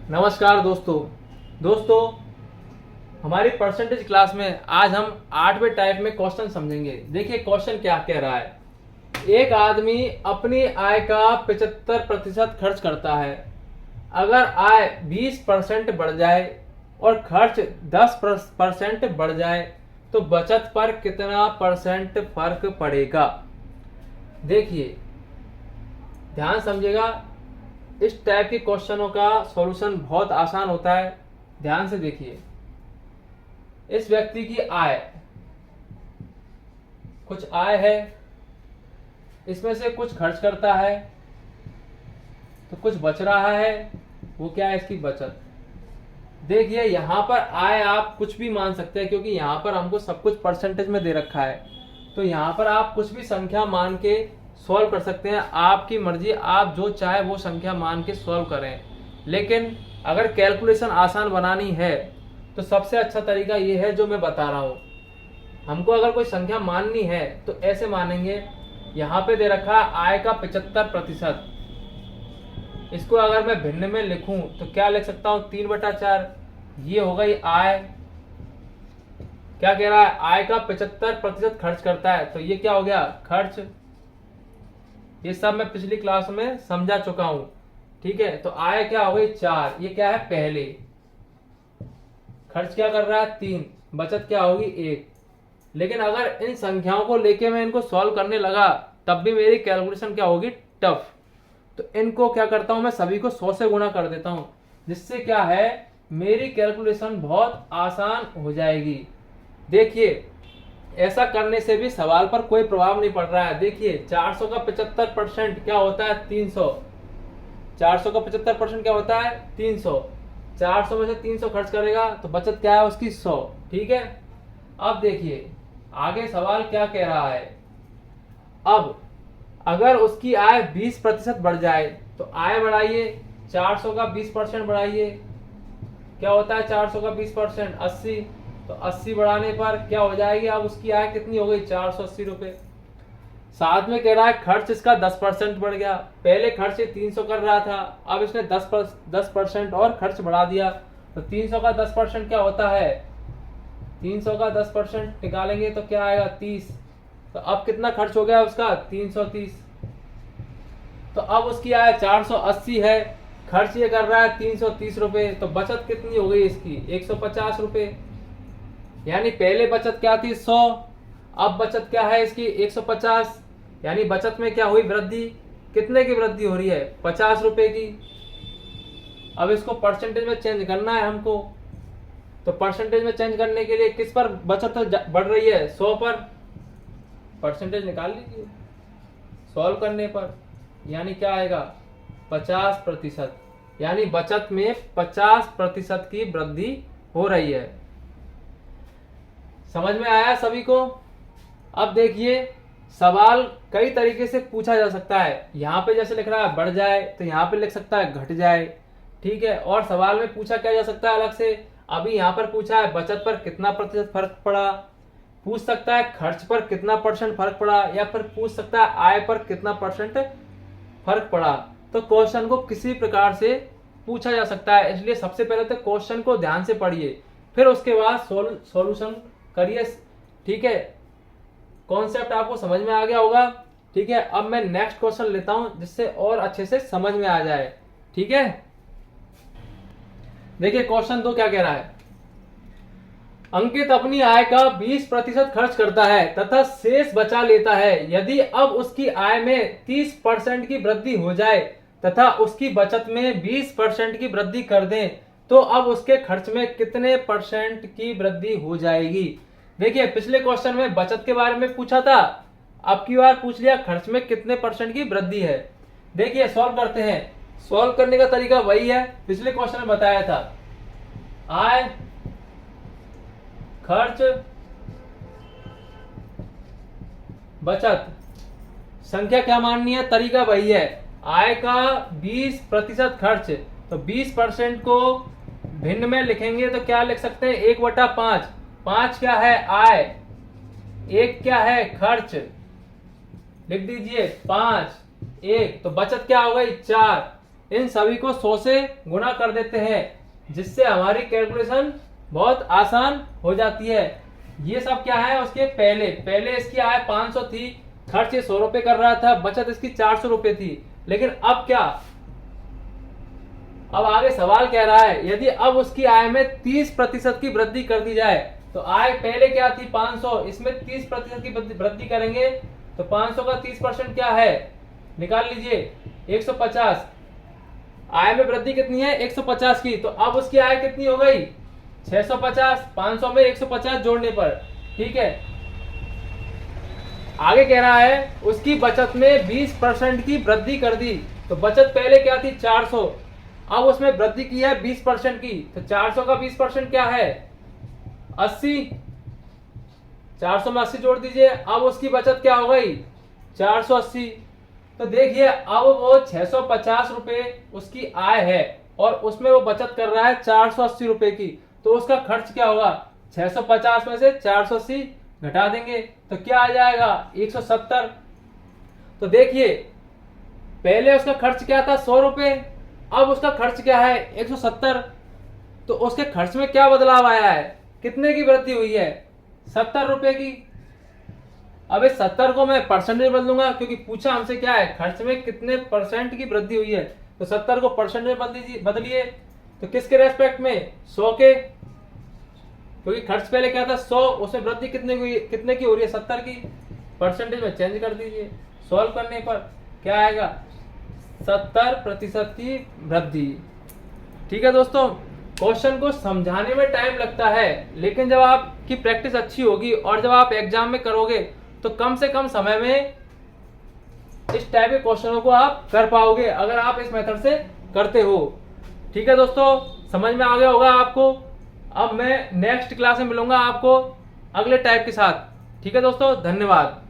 नमस्कार दोस्तों। दोस्तों, हमारी परसेंटेज क्लास में आज हम 8वें टाइप में क्वेश्चन समझेंगे। देखिए क्वेश्चन क्या कह रहा है। एक आदमी अपनी आय का 75% खर्च करता है। अगर आय 20% बढ़ जाए और खर्च 10% बढ़ जाए तो बचत पर कितना परसेंट फर्क पड़ेगा। देखिए, ध्यान समझिएगा। इस टाइप के क्वेश्चनों का सॉल्यूशन बहुत आसान होता है। ध्यान से देखिए, इस व्यक्ति की आय, कुछ आय है, इसमें से कुछ खर्च करता है तो कुछ बच रहा है, वो क्या है, इसकी बचत। देखिए यहां पर आय आप कुछ भी मान सकते हैं क्योंकि यहां पर हमको सब कुछ परसेंटेज में दे रखा है, तो यहां पर आप कुछ भी संख्या मान के सॉल्व कर सकते हैं। आपकी मर्जी, आप जो चाहे वो संख्या मान के सॉल्व करें। लेकिन अगर कैलकुलेशन आसान बनानी है तो सबसे अच्छा तरीका ये है जो मैं बता रहा हूं। हमको अगर कोई संख्या माननी है तो ऐसे मानेंगे। यहाँ पे दे रखा है आय का 75%। इसको अगर मैं भिन्न में लिखूं तो क्या लिख सकता हूं, 3/4। ये हो गई आय। क्या कह रहा है, आय का 75% खर्च करता है, तो ये क्या हो गया, खर्च। ये सब मैं पिछली क्लास में समझा चुका हूं। ठीक है, तो आय क्या हो गई 4, ये क्या है पहले। खर्च क्या कर रहा है 3, बचत क्या होगी 1। लेकिन अगर इन संख्याओं को लेके मैं इनको सॉल्व करने लगा तब भी मेरी कैलकुलेशन क्या होगी, टफ। तो इनको क्या करता हूं मैं, सभी को 100 से गुणा कर देता हूं, जिससे क्या है, मेरी कैलकुलेशन बहुत आसान हो जाएगी। देखिए, ऐसा करने से भी सवाल पर कोई प्रभाव नहीं पड़ रहा है। देखिए 400 का 75% क्या होता है, 300। 400 का 75% क्या होता है, 300। 400 में से 300 खर्च करेगा तो बचत क्या है उसकी, 100। ठीक है, अब देखिए आगे सवाल क्या कह रहा है। अब अगर उसकी आय 20% बढ़ जाए तो आय बढ़ाइए, 400 का 20% बढ़ाइए, क्या होता है 400 का 20%, 80। तो 80 बढ़ाने पर क्या हो जाएगी, अब उसकी आय कितनी हो गई, 480 रुपए। साथ में कह रहा है खर्च इसका 10% बढ़ गया। पहले खर्च 300 कर रहा था, अब इसने 10% और खर्च बढ़ा दिया। तो 300 का 10% क्या होता है, 300 का 10% निकालेंगे तो क्या आएगा, 30। तो अब कितना खर्च हो गया उसका, 330। तो अब उसकी आय 480 है, खर्च ये कर रहा है 330 रुपए। तो बचत कितनी हो गई इसकी, 150 रुपए। यानी पहले बचत क्या थी, 100, अब बचत क्या है इसकी, 150। यानी बचत में क्या हुई, वृद्धि। कितने की वृद्धि हो रही है, 50 रुपए की। अब इसको परसेंटेज में चेंज करना है हमको, तो परसेंटेज में चेंज करने के लिए किस पर बचत बढ़ रही है, 100 पर। परसेंटेज निकाल लीजिए सॉल्व करने पर, यानी क्या आएगा, 50%। यानी बचत में 50% की वृद्धि हो रही है। समझ में आया सभी को। अब देखिए, सवाल कई तरीके से पूछा जा सकता है। यहाँ पे जैसे लिख रहा है बढ़ जाए, तो यहाँ पे लिख सकता है घट जाए। ठीक है, और सवाल में पूछा क्या जा सकता है अलग से, अभी यहाँ पर पूछा है बचत पर कितना प्रतिशत फर्क पड़ा, पूछ सकता है खर्च पर कितना परसेंट फर्क पड़ा, या फिर पूछ सकता है आय पर कितना परसेंट फर्क पड़ा। तो क्वेश्चन को किसी प्रकार से पूछा जा सकता है, इसलिए सबसे पहले तो क्वेश्चन को ध्यान से पढ़िए, फिर उसके बाद सॉल्यूशन करिए। ठीक है, कॉन्सेप्ट आपको समझ में आ गया होगा। ठीक है, अब मैं नेक्स्ट क्वेश्चन लेता हूं जिससे और अच्छे से समझ में आ जाए। ठीक है, देखिए क्वेश्चन 2 क्या कह रहा है। अंकित अपनी आय का 20% खर्च करता है तथा शेष बचा लेता है। यदि अब उसकी आय में 30% की वृद्धि हो जाए तथा उसकी बचत में 20% की वृद्धि कर दें तो अब उसके खर्च में कितने परसेंट की वृद्धि हो जाएगी। देखिए पिछले क्वेश्चन में बचत के बारे में पूछा था, अब की बार पूछ लिया खर्च में कितने परसेंट की वृद्धि है। देखिए सॉल्व करते हैं। सॉल्व करने का तरीका वही है, पिछले क्वेश्चन में बताया था। आय, खर्च, बचत, संख्या क्या माननी है, तरीका वही है। आय का 20% खर्च, तो 20% को भिन्न में लिखेंगे तो क्या लिख सकते हैं, 1/5। 5 क्या है आय, 1 क्या है खर्च, लिख दीजिए 5, 1। तो बचत क्या हो गई 4। इन सभी को 100 से गुना कर देते हैं, जिससे हमारी कैलकुलेशन बहुत आसान हो जाती है। ये सब क्या है, उसके पहले इसकी आय 500 थी, खर्च ये 100 रुपए कर रहा था, बचत इसकी 400 रुपए थी। लेकिन अब क्या, अब आगे सवाल कह रहा है यदि अब उसकी आय में 30% की वृद्धि कर दी जाए, तो आय पहले क्या थी 500, इसमें 30% की वृद्धि करेंगे तो 500 का 30% क्या है, निकाल लीजिए 150। आय में वृद्धि कितनी है 150 की, तो अब उसकी आय कितनी हो गई 650, 500 में 150 जोड़ने पर। ठीक है, आगे कह रहा है उसकी बचत में 20% की वृद्धि कर दी। तो बचत पहले क्या थी 400, अब उसमें वृद्धि की है 20% की, तो 400 का 20% क्या है 80। 400 में 80 जोड़ दीजिए, अब उसकी बचत क्या हो गई 480। तो देखिए अब वो 650 रुपए उसकी आय है और उसमें वो बचत कर रहा है 480 रुपए की, तो उसका खर्च क्या होगा 650 में से 480 घटा देंगे तो क्या आ जाएगा 170। तो देखिए पहले उसका खर्च क्या था 100 रुपए, अब उसका खर्च क्या है 170। तो उसके खर्च में क्या बदलाव आया है, कितने की वृद्धि हुई है 70 रुपए की। अब इस 70 को मैं परसेंटेज बदलूंगा, क्योंकि पूछा हमसे क्या है खर्च में कितने परसेंट की वृद्धि हुई है, तो 70 को परसेंटेज बदलिए। तो किसके रेस्पेक्ट में 100 के, क्योंकि खर्च पहले क्या था 100, उसमें वृद्धि कितने की हो रही है 70 की, परसेंटेज में चेंज कर दीजिए। सॉल्व करने पर क्या आएगा 70% की वृद्धि। ठीक है दोस्तों, क्वेश्चन को समझाने में टाइम लगता है, लेकिन जब आपकी प्रैक्टिस अच्छी होगी और जब आप एग्जाम में करोगे तो कम से कम समय में इस टाइप के क्वेश्चनों को आप कर पाओगे, अगर आप इस मेथड से करते हो। ठीक है दोस्तों, समझ में आ गया होगा आपको। अब मैं नेक्स्ट क्लास में मिलूंगा आपको अगले टाइप के साथ। ठीक है दोस्तों, धन्यवाद।